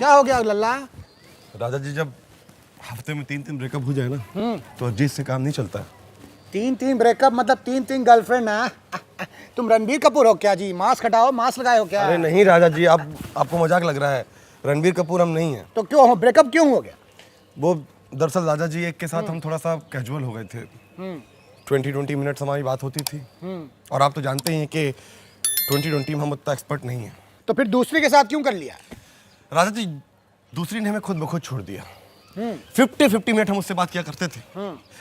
क्या हो गया लल्ला? राजा जी, जब हफ्ते में 3 ब्रेकअप हो जाए ना तो अजीत से काम नहीं चलता। 3 ब्रेकअप मतलब 3 गर्लफ्रेंड है? तुम रणबीर कपूर हो क्या जी? मास्क हटाओ, मास्क लगाए हो क्या? अरे नहीं राजा जी, आपको मजाक लग रहा है। रणबीर कपूर हम नहीं हैं। तो क्यों हो? ब्रेकअप क्यों हो गया? वो दरअसल राजा जी, एक के साथ हम थोड़ा सा कैजुअल हो गए थे। 20 मिनट्स हमारी बात होती थी। और आप तो जानते ही हैं कि 20 में हम उतना एक्सपर्ट नहीं हैं। तो फिर दूसरे के साथ क्यों कर लिया? राजा जी, दूसरी ने हमें खुद ब खुद छोड़ दिया। 50 मिनट हम उससे बात किया करते थे,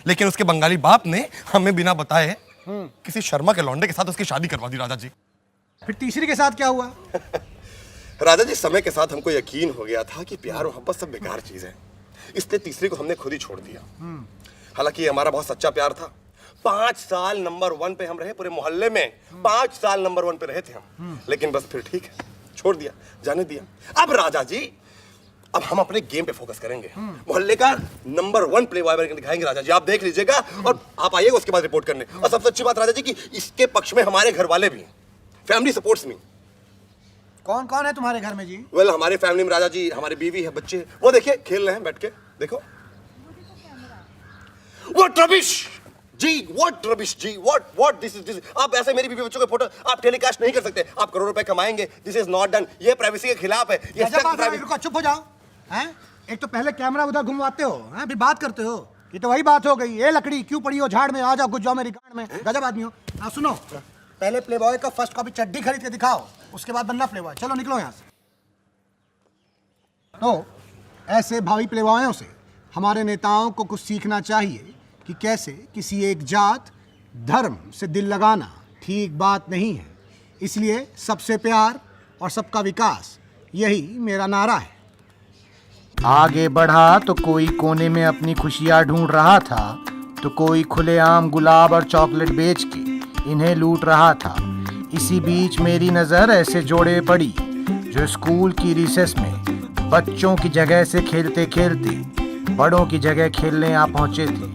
लेकिन उसके बंगाली बाप ने हमें बिना बताए किसी शर्मा के लौंडे के साथ उसकी शादी करवा दी। राजा जी, फिर तीसरी के साथ क्या हुआ? राजा जी, समय के साथ हमको यकीन हो गया था कि प्यार और मोहब्बत सब बेकार चीज है, इसलिए तीसरी को हमने खुद ही छोड़ दिया। हालांकि हमारा बहुत सच्चा प्यार था। 5 साल नंबर 1 पे हम रहे, पूरे मोहल्ले में 5 साल नंबर 1 पे रहे थे हम। लेकिन बस फिर ठीक है, छोड़ दिया, जाने दिया। अब राजा जी, अब हम अपने गेम पे फोकस करेंगे। मोहल्ले का नंबर 1 प्ले बॉय बनकर दिखाएंगे राजा जी, आप देख लीजिएगा। और आप आइएगा उसके बाद रिपोर्ट करने। और सबसे अच्छी बात राजा जी कि इसके पक्ष में हमारे घर वाले भी हैं, फैमिली सपोर्ट्स मी। कौन कौन है तुम्हारे घर में जी? वेल, हमारे फैमिली में राजा जी, हमारी बीवी है, बच्चे, वो देखिए खेल रहे हैं बैठ के, देखो। व्हाट रबिश जी, व्हाट रबिश जी, व्हाट दिस इज। आप ऐसे मेरी बीवी बच्चों के फोटो आप टेलीकास्ट नहीं कर सकते। आप करोड़ रुपए कमाएंगे, दिस इज नॉट डन। ये प्राइवेसी के खिलाफ है। ये रुको, चुप हो जाओ। हैं? एक तो पहले कैमरा उधर घुमवाते हो, हैं? फिर बात करते हो। ये तो वही बात हो गई। ये लकड़ी क्यों पड़ी हो झाड़ में? आ जाओ, घुस जाओ मेरी गाड़ में। गजब आदमी हो। सुनो, पहले प्लेबॉय का फर्स्ट कॉपी चड्डी खरीद के दिखाओ, उसके बाद बनना प्लेबॉय। चलो निकलो यहाँ से। तो ऐसे भावी प्लेबॉयों से हमारे नेताओं को कुछ सीखना चाहिए कि कैसे किसी एक जात धर्म से दिल लगाना ठीक बात नहीं है। इसलिए सबसे प्यार और सबका विकास, यही मेरा नारा है। आगे बढ़ा तो कोई कोने में अपनी खुशियाँ ढूंढ रहा था, तो कोई खुलेआम गुलाब और चॉकलेट बेच के इन्हें लूट रहा था। इसी बीच मेरी नज़र ऐसे जोड़े पड़ी जो स्कूल की रिसेस में बच्चों की जगह से खेलते खेलते बड़ों की जगह खेलने आ पहुंचे थे।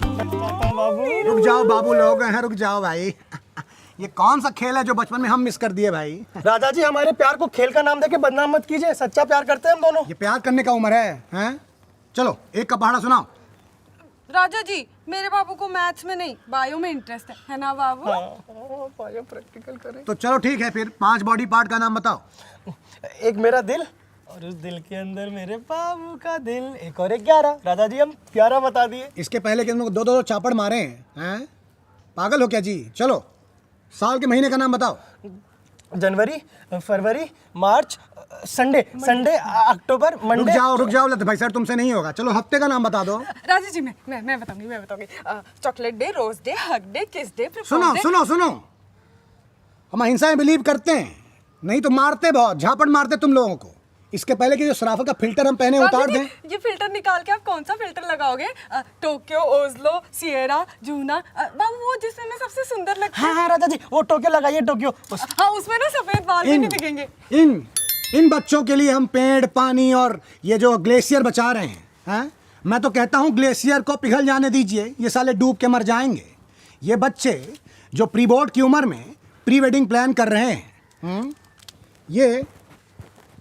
रुक जाओ बाबू लोग हैं, रुक जाओ भाई। ये कौन सा खेल है जो बचपन में हम मिस कर दिए भाई? राजा जी, हमारे प्यार को खेल का नाम देके बदनाम मत कीजिए। सच्चा प्यार करते हैं हम दोनों। ये प्यार करने का उम्र है, हैं? चलो एक का पहाड़ा सुनाओ। राजा जी, मेरे बाबू को मैथ्स में नहीं बायो में इंटरेस्ट है ना बाबू? बायो प्रैक्टिकल करें। तो चलो ठीक है, फिर 5 बॉडी पार्ट का नाम बताओ। एक मेरा दिल, और उस दिल के अंदर मेरे बाबू का दिल, एक और एक 11। राजा जी, हम 11 बता दिए। इसके पहले कि तुम 2-2 चापड़ मारे हैं? पागल हो क्या जी? चलो साल के महीने का नाम बताओ। जनवरी, फरवरी, मार्च, संडे, अक्टूबर, मंडे। रुक जाओ लत भाई सर, तुमसे नहीं होगा। चलो हफ्ते का नाम बता दो। राजा जी, मैं बताऊंगी। Chocolate day, rose day, hug day, kiss day, सुनो, हम अहिंसा में बिलीव करते हैं, नहीं तो मारते, बहुत झापड़ मारते तुम लोगों को। इसके पहले कि जो सराफा का फिल्टर हम पहने उतार दें। ये फिल्टर निकाल के आप कौन सा फिल्टर लगाओगे? टोक्यो, ओस्लो, सिएरा, जूना, बाबू वो जिसमें मैं सबसे सुंदर लगती हूं। हाँ राजा जी, वो टोक्यो लगाइए, टोक्यो। हाँ, उसमें ना सफेद बाल भी नहीं दिखेंगे। इन बच्चों के लिए हम पेड़, पानी और ये जो ग्लेशियर बचा रहे हैं? मैं तो कहता हूँ ग्लेशियर को पिघल जाने दीजिए, ये साले डूब के मर जाएंगे। ये बच्चे जो प्री बोर्ड की उम्र में प्री वेडिंग प्लान कर रहे हैं, ये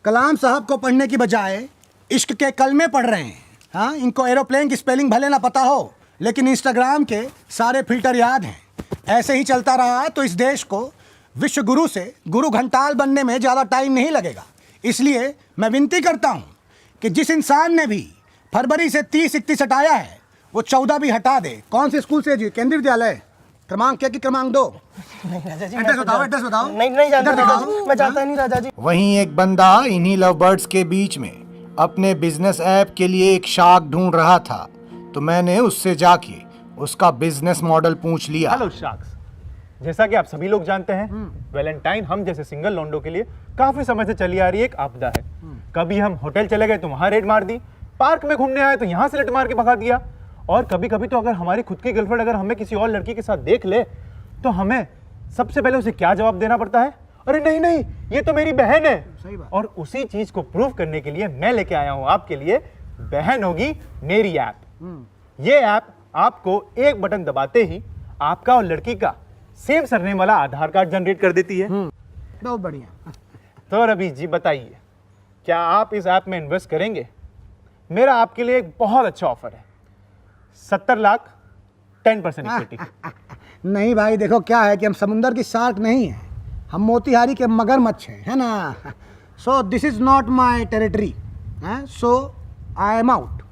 कलाम साहब को पढ़ने की बजाय इश्क के कलमे पढ़ रहे हैं। हाँ, इनको एरोप्लेन की स्पेलिंग भले ना पता हो, लेकिन इंस्टाग्राम के सारे फिल्टर याद हैं। ऐसे ही चलता रहा तो इस देश को विश्व गुरु से गुरु घंटाल बनने में ज़्यादा टाइम नहीं लगेगा। इसलिए मैं विनती करता हूँ कि जिस इंसान ने भी फरवरी से 30-31 हटाया है, वो 14 भी हटा दे। कौन से स्कूल से जी? केंद्रीय विद्यालय। क्रमांक क्या कि क्रमांक 2? एड्रेस बताओ। नहीं जानता राजा जी, मैं जानता नहीं राजा जी। वहीं एक बंदा इन्हीं लव बर्ड्स के बीच में अपने बिजनेस ऐप के लिए एक शार्क ढूंढ रहा था, तो मैंने उससे जाके उसका बिजनेस मॉडल पूछ लिया। हेलो शार्क्स, जैसा कि आप सभी लोग जानते हैं, वैलेंटाइन हम जैसे सिंगल लॉन्डो के लिए काफी समय से चली आ रही एक आपदा है। कभी हम होटल चले गए तो वहां रेड मार दी, पार्क में घूमने आए तो यहाँ से रेड मार के भगा दिया, और कभी कभी तो अगर हमारी खुद की गर्लफ्रेंड अगर हमें किसी और लड़की के साथ देख ले तो हमें सबसे पहले उसे क्या जवाब देना पड़ता है? अरे नहीं, ये तो मेरी बहन है। सही बात। और उसी चीज को प्रूव करने के लिए मैं लेके आया हूं आपके लिए बहन होगी मेरी ऐप। ये ऐप आपको एक बटन दबाते ही आपका और लड़की का सेम सरनेम वाला आधार कार्ड जनरेट कर देती है। बहुत बढ़िया। तो रवि जी बताइए, क्या आप इस ऐप में इन्वेस्ट करेंगे? मेरा आपके लिए एक बहुत अच्छा ऑफर है, 70 लाख 10% इक्विटी। नहीं भाई, देखो क्या है कि हम समुंदर की शार्क नहीं हैं, हम मोतिहारी के मगरमच्छ हैं, है ना। So this is not my territory, so I am out.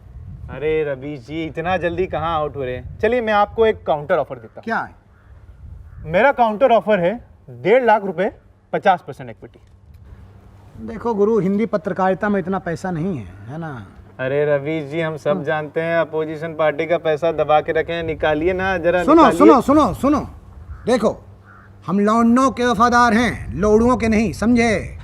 अरे रवीश जी, इतना जल्दी कहाँ आउट हो रहे हैं? चलिए मैं आपको एक काउंटर ऑफर देता हूँ। क्या है? मेरा काउंटर ऑफर है 1.5 लाख रुपए 50% इक्विटी। देखो गुरु, हिंदी पत्रकारिता में इतना पैसा नहीं है ना। अरे रवीश जी, हम सब जानते हैं अपोजिशन पार्टी का पैसा दबा के रखे हैं, निकालिए ना जरा। सुनो निकालिए। सुनो सुनो सुनो, देखो हम लौंडों के वफादार हैं, लोड़ुओं के नहीं, समझे।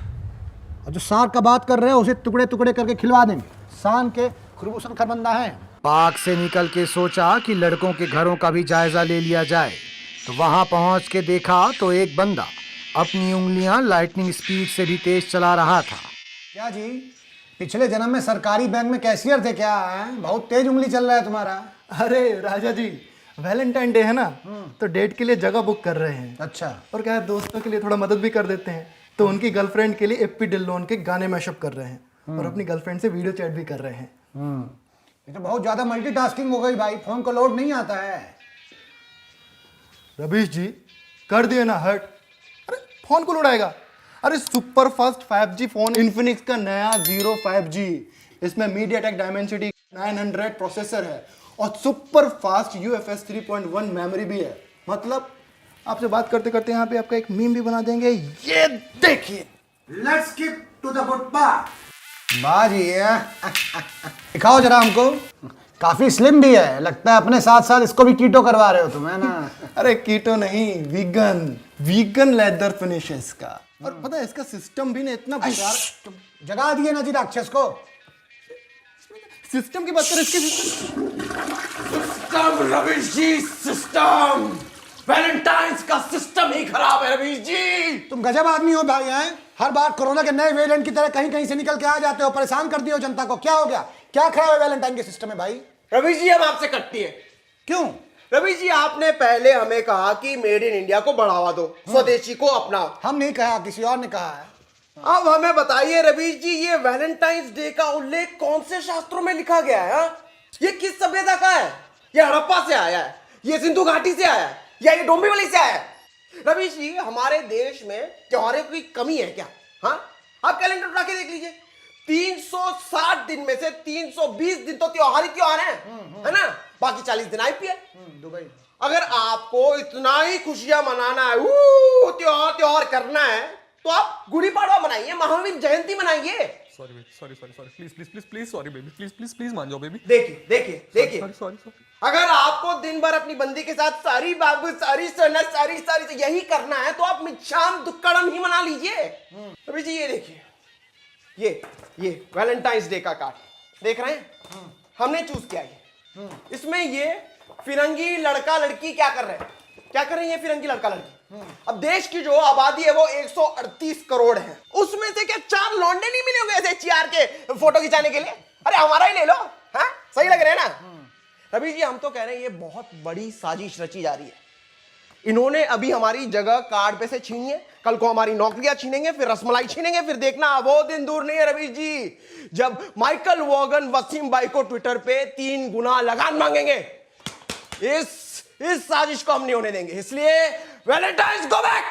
और जो शार्क का बात कर रहे हो उसे टुकड़े टुकड़े करके खिलवा देंगे, शान के खुरबूसन खरबंदा है। पार्क से निकल के सोचा कि लड़कों के घरों का भी जायजा ले लिया जाए, तो वहां पहुंच के देखा तो एक बंदा अपनी उंगलियां लाइटनिंग स्पीड से भी तेज चला रहा था। क्या जी, पिछले जन्म में सरकारी बैंक में कैशियर थे क्या? बहुत तेज उंगली चल रहा है तुम्हारा। अरे राजा जी, वैलेंटाइन डे है ना, तो डेट के लिए जगह बुक कर रहे हैं। अच्छा, और क्या है, दोस्तों के लिए थोड़ा मदद भी कर देते हैं। तो उनकी गर्लफ्रेंड के लिए एप्पी डिल्लोन के गाने मैशअप कर रहे हैं और अपनी गर्लफ्रेंड से वीडियो चैट भी कर रहे हैं। ये तो बहुत ज्यादा मल्टीटास्किंग हो गई भाई, फोन को लोड नहीं आता है। रवीश जी, कर दिए ना हर्ट। अरे फोन को उड़ाएगा। अरे super fast 5G phone Infinix का नया Zero 5G, इसमें MediaTek Dimensity 900 प्रोसेसर है और सुपर फास्ट UFS 3.1 मेमोरी भी है। मतलब आपसे बात करते करते यहाँ पे आपका एक मीम भी बना देंगे, ये देखिए। Let's skip to the good part. बाजी दिखाओ जरा हमको, काफी स्लिम भी है, लगता है अपने साथ साथ इसको भी कीटो करवा रहे हो तुम, है ना। अरे कीटो नहीं, वीगन लेदर फिनिश है इसका। और पता है इसका सिस्टम भी ना इतना बेकार। जगा दिए ना जी राक्षस को। सिस्टम की बात करें, इसके सिस्टम रवीश जी, सिस्टम वैलेंटाइंस का सिस्टम ही खराब है रवीश जी। तुम गजब आदमी हो भाई, हैं? हर बार कोरोना के नए वेरिएंट की तरह कहीं कहीं से निकल के आ जाते हो, परेशान कर दिए हो जनता को। क्या हो गया? क्या खराब है वैलेंटाइन के सिस्टम में भाई? रवीश जी, हम आपसे कटती है। क्यों? रवीश जी, आपने पहले हमें कहा कि मेड इन इंडिया को बढ़ावा दो, स्वदेशी को अपनाओ। हम नहीं कहा, किसी और ने कहा है। अब हमें बताइए रवीश जी, ये वैलेंटाइंस डे का उल्लेख कौन से शास्त्रों में लिखा गया है? ये किस सभ्यता का है? ये हड़प्पा से आया है, ये सिंधु घाटी से आया है, या ये डोंबिवली से आया है? रवीश जी, हमारे देश में त्योहारों की कमी है क्या? हाँ, आप कैलेंडर उठा के देख लीजिए, 360 दिन में से 320 दिन तो त्योहार ही त्योहार है ना? बाकी 40 दिन IPL। दुबई। अगर आपको इतना ही खुशियां मनाना है, त्योहार त्योहार करना है, तो आप गुड़ी पाड़वा मनाइए, महावीर जयंती मनाइए। Sorry please sorry baby, please मान जाओ बेबी। देखिए सॉरी। अगर आपको दिन भर अपनी बंदी के साथ सारी बाबू सारी सना सारी यही करना है, तो आप मिच्छाम दुक्कड़म ही मना लीजिए। अभी जी ये देखिए, ये वैलेंटाइंस डे का कार्ड देख रहे हैं, हमने चूज किया ये। इसमें ये फिरंगी लड़का लड़की क्या कर रहे हैं ये फिरंगी लड़का लड़की। अब देश की जो आबादी है वो 138 करोड़ है, उसमें से क्या 4 लौंडे नहीं मिले होंगे ऐसे चियार के फोटो खिंचाने के लिए? अरे हमारा ही ले लो। हाँ, सही लग रहे हैं ना? रवि जी, हम तो कह रहे हैं ये बहुत बड़ी साजिश रची जा रही है। इन्होंने अभी हमारी जगह कार्ड पे से छीनी है, कल को हमारी नौकरियां छीनेंगे, फिर रसमलाई छीनेंगे, फिर देखना वो दिन दूर नहीं है रवि जी, जब माइकल वॉगन वसीम भाई को ट्विटर पे 3 गुना लगान मांगेंगे। इस साजिश को हम नहीं होने देंगे, इसलिए वैलेंटाइन्स गो बैक।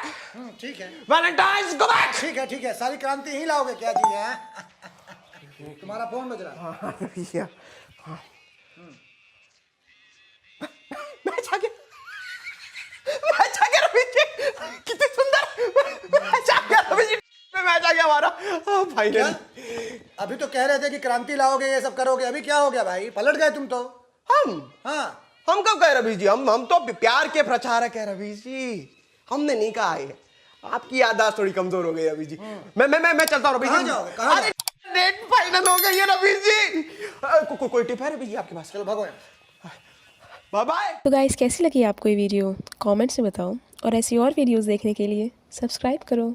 ठीक है, वैलेंटाइन्स गो बैक। ठीक है, सारी क्रांति ही लाओगे क्या जी? है तुम्हारा फोन बज रहा है। मैच आ गया रवि जी, कितनी सुंदर मैच आ गया रवि जी, मैच आ गया हमारा भाई। अभी तो कह रहे थे कि क्रांति लाओगे, ये सब करोगे, अभी क्या हो गया भाई? पलट गए तुम तो। हम कब कहे रवि जी? हम तो प्यार के प्रचारक है रवि जी, हमने नहीं कहा है। आपकी याददाश्त थोड़ी कमजोर हो गई रवि जी। मैं चलता हूँ रवि जी। कहाँ डेट फाइनल हो गई है रवि जी। कोई टिप है रवि जी आपके पास? चलो भागो, बाय बाय। तो गाइस, कैसी लगी आपको ये वीडियो? कमेंट्स में बताओ, और ऐसी और वीडियोस देखने के लिए सब्सक्राइब करो।